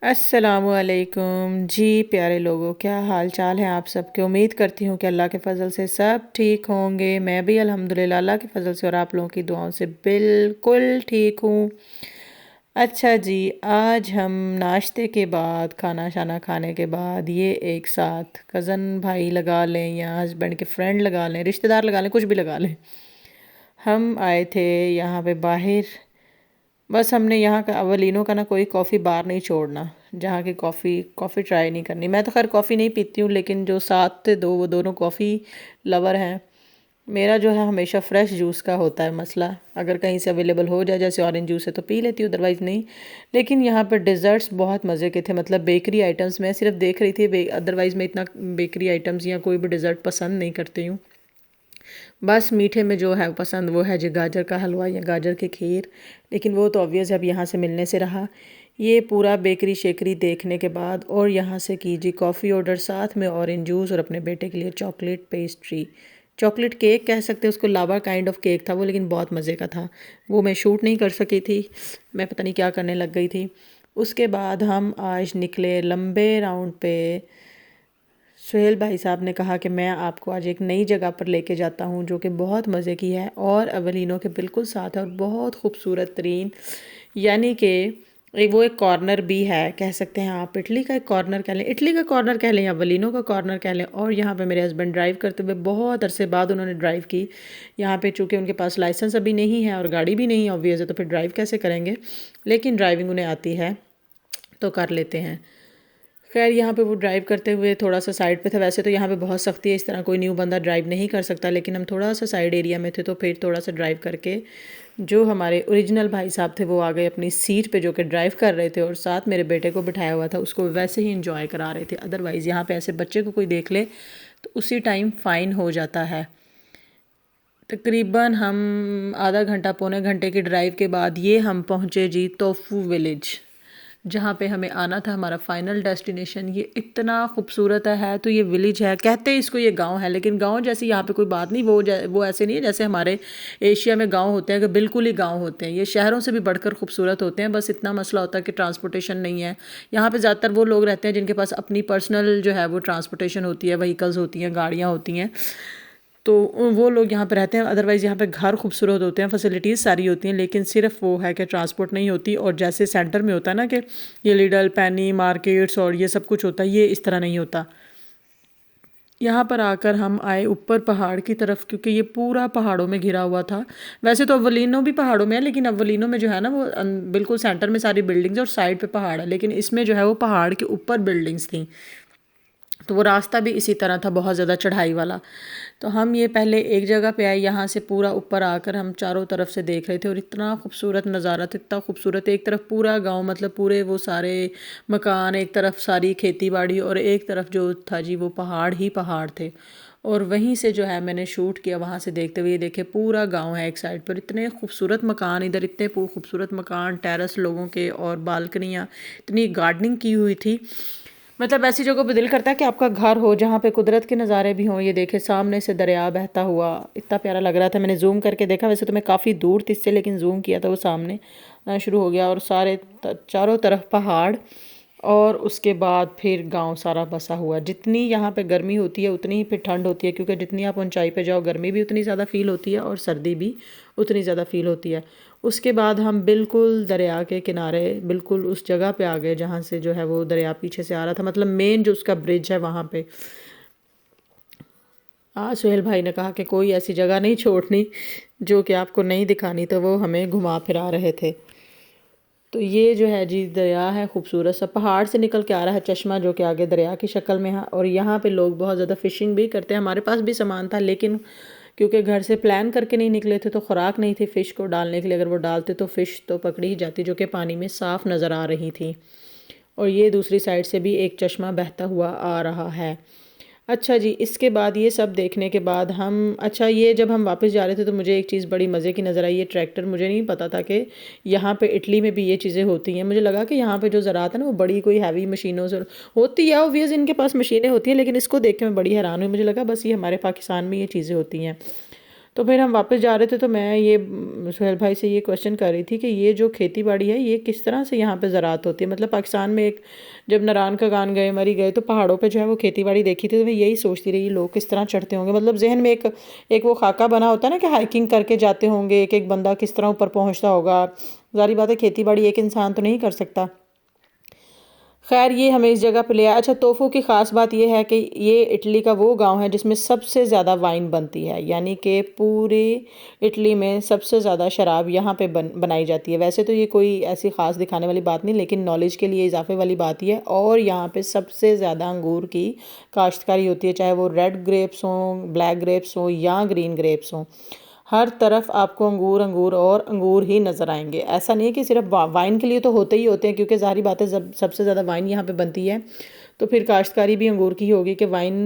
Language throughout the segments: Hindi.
अस्सलामुअलैकुम जी प्यारे लोगों, क्या हाल चाल है आप सबके। उम्मीद करती हूँ कि अल्लाह के फ़ज़ल से सब ठीक होंगे। मैं भी अल्हम्दुलिल्लाह अल्लाह के फ़ज़ल से और आप लोगों की दुआओं से बिल्कुल ठीक हूँ। अच्छा जी, आज हम नाश्ते के बाद खाना शाना खाने के बाद ये एक साथ कज़न भाई लगा लें या हस्बैंड के फ्रेंड लगा लें, रिश्तेदार लगा लें, कुछ भी लगा लें, हम आए थे यहाँ पे बाहर। बस हमने यहाँ का अवलिनों का ना कोई कॉफ़ी बार नहीं छोड़ना, जहाँ की कॉफ़ी ट्राई नहीं करनी। मैं तो खैर कॉफ़ी नहीं पीती हूँ, लेकिन जो साथ थे दो वो दोनों कॉफ़ी लवर हैं। मेरा जो है हमेशा फ्रेश जूस का होता है मसला, अगर कहीं से अवेलेबल हो जाए, जैसे ऑरेंज जूस है तो पी लेती हूँ, अदरवाइज़ नहीं। लेकिन यहाँ पर डिज़र्ट्स बहुत मज़े के थे, मतलब बेकरी आइटम्स मैं सिर्फ देख रही थी, अदरवाइज़ मैं इतना बेकरी आइटम्स या कोई भी डिज़र्ट पसंद नहीं करती हूँ। बस मीठे में जो है पसंद वो है जी गाजर का हलवा या गाजर की खीर, लेकिन वो तो ऑब्वियस है अब यहाँ से मिलने से रहा। ये पूरा बेकरी शेकरी देखने के बाद और यहाँ से कीजिए कॉफ़ी ऑर्डर, साथ में ऑरेंज जूस और अपने बेटे के लिए चॉकलेट पेस्ट्री, चॉकलेट केक कह सकते हैं उसको, लावा काइंड ऑफ केक था वो, लेकिन बहुत मज़े का था। वो मैं शूट नहीं कर सकी थी, मैं पता नहीं क्या करने लग गई थी। उसके बाद हम आज निकले लंबे राउंड पे। सुहेल भाई साहब ने कहा कि मैं आपको आज एक नई जगह पर लेके जाता हूँ जो कि बहुत मज़े की है और अवलिनों के बिल्कुल साथ है और बहुत खूबसूरत तरीन, यानी कि एक कॉर्नर भी है, कह सकते हैं आप इटली का एक कॉर्नर कह लें, इटली का कॉर्नर कह लें या अवलिनों का कॉर्नर कह लें। और यहाँ पे मेरे हस्बैंड ड्राइव करते हुए बहुत अरसे बाद उन्होंने ड्राइव की। यहाँ पे चूँकि उनके पास लाइसेंस अभी नहीं है और गाड़ी भी नहीं है ऑब्वियस है, तो फिर ड्राइव कैसे करेंगे, लेकिन ड्राइविंग उन्हें आती है तो कर लेते हैं। खैर यहाँ पे वो ड्राइव करते हुए थोड़ा सा साइड पे था। वैसे तो यहाँ पे बहुत सख्ती है, इस तरह कोई न्यू बंदा ड्राइव नहीं कर सकता, लेकिन हम थोड़ा सा साइड एरिया में थे तो फिर थोड़ा सा ड्राइव करके जो हमारे ओरिजिनल भाई साहब थे वो आ गए अपनी सीट पे, जो कि ड्राइव कर रहे थे और साथ मेरे बेटे को बिठाया हुआ था, उसको वैसे ही इंजॉय करा रहे थे। अदरवाइज़ यहाँ पे ऐसे बच्चे को कोई देख ले तो उसी टाइम फ़ाइन हो जाता है। तकरीबन हम आधा घंटा पौने घंटे की ड्राइव के बाद ये हम पहुँचे जी तोफू विलेज, जहाँ पे हमें आना था, हमारा फाइनल डेस्टिनेशन। ये इतना खूबसूरत है, तो ये विलेज है, कहते हैं इसको ये गांव है, लेकिन गांव जैसी यहाँ पे कोई बात नहीं। वो ऐसे नहीं है जैसे हमारे एशिया में गांव होते हैं कि बिल्कुल ही गांव होते हैं। ये शहरों से भी बढ़कर खूबसूरत होते हैं, बस इतना मसला होता है कि ट्रांसपोर्टेशन नहीं है। यहाँ पे ज़्यादातर वो लोग रहते हैं जिनके पास अपनी पर्सनल जो है वो ट्रांसपोर्टेशन होती है, व्हीकल्स होती हैं, गाड़ियाँ होती हैं, तो वो लोग यहाँ पे रहते हैं। अदरवाइज़ यहाँ पे घर खूबसूरत होते हैं, फैसिलिटीज़ सारी होती हैं, लेकिन सिर्फ वो है कि ट्रांसपोर्ट नहीं होती। और जैसे सेंटर में होता है ना कि ये लिडल पेनी मार्केट्स और ये सब कुछ होता है, ये इस तरह नहीं होता। यहाँ पर आकर हम आए ऊपर पहाड़ की तरफ, क्योंकि ये पूरा पहाड़ों में घिरा हुआ था। वैसे तो अवलिनो भी पहाड़ों में है, लेकिन अवलिनो में जो है ना वो बिल्कुल सेंटर में सारी बिल्डिंग्स और साइड पे पहाड़ है, लेकिन इसमें जो है वो पहाड़ के ऊपर बिल्डिंग्स थी। तो वो रास्ता भी इसी तरह था, बहुत ज़्यादा चढ़ाई वाला। तो हम ये पहले एक जगह पे आए, यहाँ से पूरा ऊपर आकर हम चारों तरफ से देख रहे थे और इतना खूबसूरत नज़ारा था, इतना खूबसूरत। एक तरफ पूरा गांव, मतलब पूरे वो सारे मकान, एक तरफ सारी खेती बाड़ी और एक तरफ जो था जी वो पहाड़ ही पहाड़ थे। और वहीं से जो है मैंने शूट किया, वहाँ से देखते हुए। ये देखे पूरा गांव है एक साइड पर, इतने खूबसूरत मकान, इधर इतने खूबसूरत मकान, टेरेस लोगों के और बालकनियाँ, इतनी गार्डनिंग की हुई थी। मतलब ऐसी जगह पे दिल करता है कि आपका घर हो जहाँ पे कुदरत के नज़ारे भी हों। ये देखे सामने से दरिया बहता हुआ, इतना प्यारा लग रहा था। मैंने जूम करके देखा, वैसे तो मैं काफ़ी दूर थी इससे, लेकिन जूम किया तो वो सामने आना शुरू हो गया और सारे चारों तरफ पहाड़ और उसके बाद फिर गांव सारा बसा हुआ। जितनी यहाँ पे गर्मी होती है उतनी ही फिर ठंड होती है, क्योंकि जितनी आप ऊंचाई पे जाओ गर्मी भी उतनी ज़्यादा फील होती है और सर्दी भी उतनी ज़्यादा फील होती है। उसके बाद हम बिल्कुल दरिया के किनारे, बिल्कुल उस जगह पे आ गए जहाँ से जो है वो दरिया पीछे से आ रहा था, मतलब मेन जो उसका ब्रिज है वहाँ पे। सुहेल भाई ने कहा कि कोई ऐसी जगह नहीं छोड़नी जो कि आपको नहीं दिखानी, तो वो हमें घुमा फिरा रहे थे। तो ये जो है जी दरिया है, खूबसूरत सा पहाड़ से निकल के आ रहा है चश्मा, जो कि आगे दरिया की शक्ल में है। और यहाँ पे लोग बहुत ज़्यादा फ़िशिंग भी करते हैं। हमारे पास भी सामान था, लेकिन क्योंकि घर से प्लान करके नहीं निकले थे तो ख़ुराक नहीं थी फ़िश को डालने के लिए। अगर वो डालते तो फ़िश तो पकड़ी ही जाती, जो कि पानी में साफ़ नज़र आ रही थी। और ये दूसरी साइड से भी एक चश्मा बहता हुआ आ रहा है। अच्छा जी, इसके बाद ये सब देखने के बाद हम, अच्छा ये जब हम वापस जा रहे थे तो मुझे एक चीज़ बड़ी मज़े की नज़र आई। ये ट्रैक्टर, मुझे नहीं पता था कि यहाँ पे इटली में भी ये चीज़ें होती हैं। मुझे लगा कि यहाँ पे जो ज़राअत है ना वो बड़ी कोई हैवी मशीनों से होती है, ऑब्वियस इनके पास मशीनें होती हैं, लेकिन इसको देख के मैं बड़ी हैरान हुई। मुझे लगा बस ये हमारे पाकिस्तान में ये चीज़ें होती हैं। तो फिर हम वापस जा रहे थे तो मैं ये सुहेल भाई से ये क्वेश्चन कर रही थी कि ये जो खेती बाड़ी है ये किस तरह से यहाँ पे ज़राअत होती है। मतलब पाकिस्तान में एक जब नारायण का गान गए मरी गए तो पहाड़ों पे जो है वो खेती बाड़ी देखी थी, तो मैं यही सोचती रही लोग किस तरह चढ़ते होंगे। मतलब जहन में एक वो खाका बना होता है ना कि हाइकिंग करके जाते होंगे, एक एक बंदा किस तरह ऊपर पहुँचता होगा। ज़ाहिर बात है खेती बाड़ी एक इंसान तो नहीं कर सकता। खैर ये हमें इस जगह पे ले आया। अच्छा, तोफ़ू की ख़ास बात ये है कि ये इटली का वो गांव है जिसमें सबसे ज़्यादा वाइन बनती है, यानी कि पूरे इटली में सबसे ज़्यादा शराब यहाँ पे बनाई जाती है। वैसे तो ये कोई ऐसी ख़ास दिखाने वाली बात नहीं, लेकिन नॉलेज के लिए इजाफे वाली बात ही है। और यहाँ पे सबसे ज़्यादा अंगूर की काश्तकारी होती है, चाहे वो रेड ग्रेप्स हों, ब्लैक ग्रेप्स हों या ग्रीन ग्रेप्स हों। हर तरफ आपको अंगूर अंगूर और अंगूर ही नज़र आएंगे। ऐसा नहीं है कि सिर्फ वाइन के लिए तो होते ही होते हैं, क्योंकि ज़ाहिर बात है जब सबसे ज़्यादा वाइन यहाँ पे बनती है तो फिर काश्तकारी भी अंगूर की ही होगी कि वाइन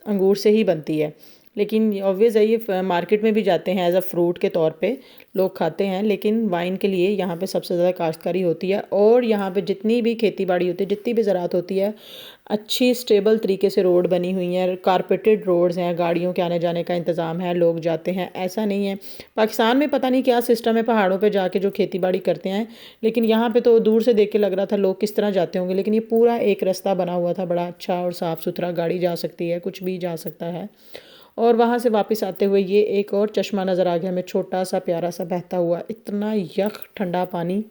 अंगूर से ही बनती है। लेकिन ऑब्वियस है ये मार्केट में भी जाते हैं एज अ फ्रूट के तौर पे लोग खाते हैं, लेकिन वाइन के लिए यहाँ पे सबसे ज़्यादा काश्तकारी होती है। और यहाँ पे जितनी भी खेती बाड़ी होती है, जितनी भी ज़राअत होती है, अच्छी स्टेबल तरीके से रोड बनी हुई हैं, कारपेटेड रोड्स हैं, गाड़ियों के आने जाने का इंतज़ाम है, लोग जाते हैं। ऐसा नहीं है पाकिस्तान में पता नहीं क्या सिस्टम है पहाड़ों पे जाके जो खेती बाड़ी करते हैं, लेकिन यहाँ पे तो दूर से देख के लग रहा था लोग किस तरह जाते होंगे। लेकिन ये पूरा एक रास्ता बना हुआ था, बड़ा अच्छा और साफ़ सुथरा, गाड़ी जा सकती है, कुछ भी जा सकता है। और वहाँ से वापस आते हुए ये एक और चश्मा नज़र आ गया हमें, छोटा सा प्यारा सा बहता हुआ, इतना यख ठंडा पानी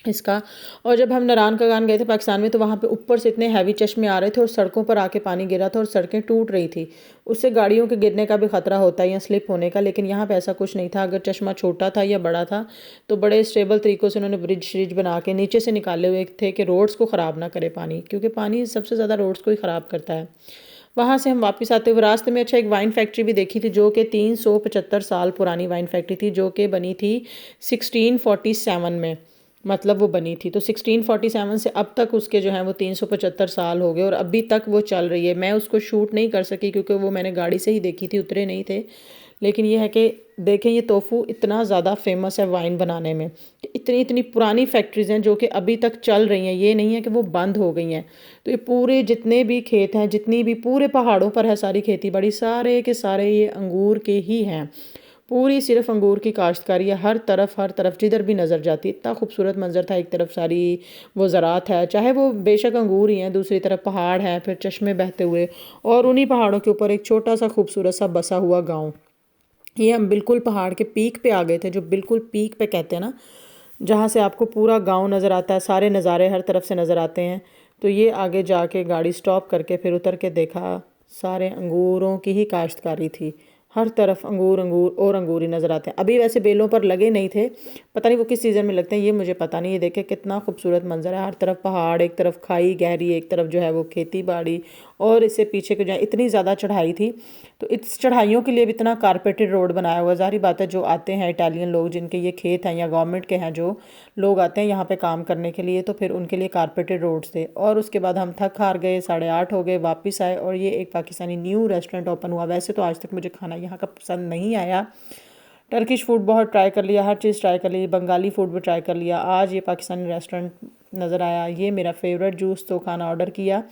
इसका। और जब हम नारायण का गान गए थे पाकिस्तान में तो वहाँ पे ऊपर से इतने हैवी चश्मे आ रहे थे और सड़कों पर आके पानी गिरा था और सड़कें टूट रही थी, उससे गाड़ियों के गिरने का भी ख़तरा होता है या स्लिप होने का। लेकिन यहाँ पे ऐसा कुछ नहीं था। अगर चश्मा छोटा था या बड़ा था तो बड़े स्टेबल तरीक़ों से उन्होंने ब्रिज श्रिज बना के नीचे से निकाले हुए थे कि रोड्स को ख़राब ना करे पानी, क्योंकि पानी सबसे ज़्यादा रोड्स को ही ख़राब करता है। वहाँ से हम वापस आते हुए रास्ते में अच्छा एक वाइन फैक्ट्री भी देखी थी, जो कि 375 साल पुरानी वाइन फैक्ट्री थी, जो कि बनी थी 1647 में। मतलब वो बनी थी तो 1647 से अब तक उसके जो हैं वो 375 साल हो गए और अभी तक वो चल रही है। मैं उसको शूट नहीं कर सकी क्योंकि वो मैंने गाड़ी से ही देखी थी, उतरे नहीं थे। लेकिन ये है कि देखें ये तोफ़ू इतना ज़्यादा फेमस है वाइन बनाने में, इतनी इतनी पुरानी फैक्ट्रीज़ हैं जो कि अभी तक चल रही हैं, ये नहीं है कि वो बंद हो गई हैं। तो ये पूरे जितने भी खेत हैं, जितनी भी पूरे पहाड़ों पर है सारी खेती बाड़ी, सारे के सारे ये अंगूर के ही हैं। पूरी सिर्फ अंगूर की काश्तकारी है, हर तरफ जिधर भी नज़र जाती है। इतना खूबसूरत मंजर था, एक तरफ सारी वो ज़राअत है, चाहे वो बेशक अंगूर ही हैं, दूसरी तरफ पहाड़ है, फिर चश्मे बहते हुए, और उन्हीं पहाड़ों के ऊपर एक छोटा सा खूबसूरत सा बसा हुआ गाँव। ये हम बिल्कुल पहाड़ के पीक पे आ गए थे, जो बिल्कुल पीक पे कहते हैं ना, जहाँ से आपको पूरा गांव नज़र आता है, सारे नज़ारे हर तरफ से नज़र आते हैं। तो ये आगे जाके गाड़ी स्टॉप करके फिर उतर के देखा, सारे अंगूरों की ही काश्तकारी थी। हर तरफ अंगूर अंगूर और अंगूर ही नज़र आते हैं। अभी वैसे बेलों पर लगे नहीं थे, पता नहीं वो किस सीज़न में लगते हैं, ये मुझे पता नहीं। ये देखे कितना खूबसूरत मंजर है, हर तरफ पहाड़, एक तरफ खाई गहरी, एक तरफ जो है वो खेती बाड़ी, और इससे पीछे को जो है इतनी ज़्यादा चढ़ाई थी। तो इस चढ़ाइयों के लिए भी इतना कारपेटेड रोड बनाया हुआ है। ज़ाहिर बात है जो आते हैं इटालियन लोग, जिनके ये खेत हैं या गवर्नमेंट के हैं, जो लोग आते हैं यहाँ पे काम करने के लिए, तो फिर उनके लिए कारपेटेड रोड्स थे। और उसके बाद हम थक हार गए, 8:30 हो गए, वापस आए और ये एक पाकिस्तानी न्यू रेस्टोरेंट ओपन हुआ। वैसे तो आज तक मुझे खाना यहाँ का पसंद नहीं आया, टर्किश फूड बहुत ट्राई कर लिया, हर चीज़ ट्राई कर ली, बंगाली फूड भी ट्राई कर लिया। आज ये पाकिस्तानी रेस्टोरेंट नज़र आया, ये मेरा फेवरेट जूस, तो खाना ऑर्डर किया।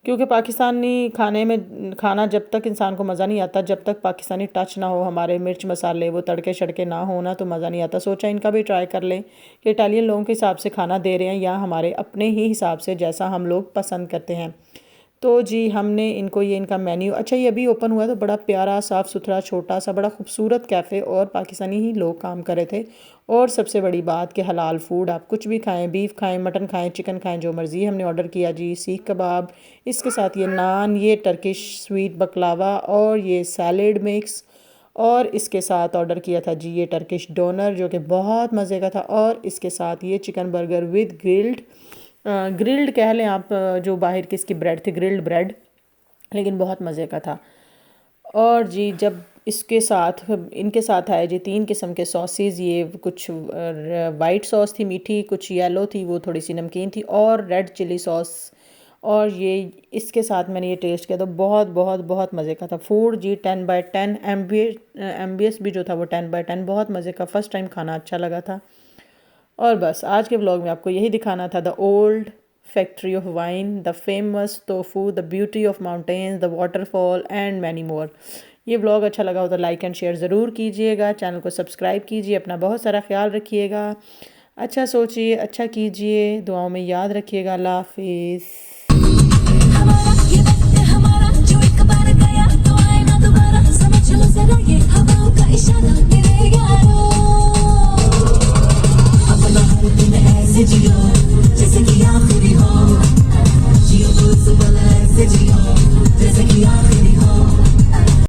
क्योंकि पाकिस्तानी खाने में खाना जब तक इंसान को मज़ा नहीं आता, जब तक पाकिस्तानी टच ना हो, हमारे मिर्च मसाले वो तड़के शड़के ना हो ना, तो मज़ा नहीं आता। सोचा इनका भी ट्राई कर लें कि इटालियन लोगों के हिसाब से खाना दे रहे हैं या हमारे अपने ही हिसाब से जैसा हम लोग पसंद करते हैं। तो जी हमने इनको ये इनका मेन्यू, अच्छा ये अभी ओपन हुआ है, तो बड़ा प्यारा साफ़ सुथरा छोटा सा बड़ा खूबसूरत कैफ़े, और पाकिस्तानी ही लोग काम कर रहे थे। और सबसे बड़ी बात कि हलाल फूड, आप कुछ भी खाएं, बीफ खाएं, मटन खाएं, चिकन खाएं, जो मर्ज़ी। हमने ऑर्डर किया जी सीख कबाब, इसके साथ ये नान, ये टर्किश स्वीट बकलावा और ये सैलेड मिक्स, और इसके साथ ऑर्डर किया था जी ये टर्किश डोनर, जो कि बहुत मज़े का था। और इसके साथ ये चिकन बर्गर विद ग्रिल्ड कह लें आप, जो बाहर की इसकी ब्रेड थी, ग्रिल्ड ब्रेड, लेकिन बहुत मज़े का था। और जी जब इसके साथ इनके साथ आए जी 3 किस्म के सॉसेज, ये कुछ वाइट सॉस थी मीठी, कुछ येलो थी वो थोड़ी सी नमकीन थी, और रेड चिली सॉस। और ये इसके साथ मैंने ये टेस्ट किया तो बहुत बहुत बहुत मज़े का था फूड जी। 10/10 एमबीएस भी जो था वो 10/10, बहुत मज़े का, फ़र्स्ट टाइम खाना अच्छा लगा था। और बस आज के व्लॉग में आपको यही दिखाना था, the old factory of wine, the famous tofu, the beauty of mountains, the waterfall and many more. ये व्लॉग अच्छा लगा हो तो लाइक एंड शेयर ज़रूर कीजिएगा, चैनल को सब्सक्राइब कीजिए, अपना बहुत सारा ख्याल रखिएगा, अच्छा सोचिए, अच्छा कीजिए, दुआओं में याद रखिएगा। अल्लाह हाफिज़।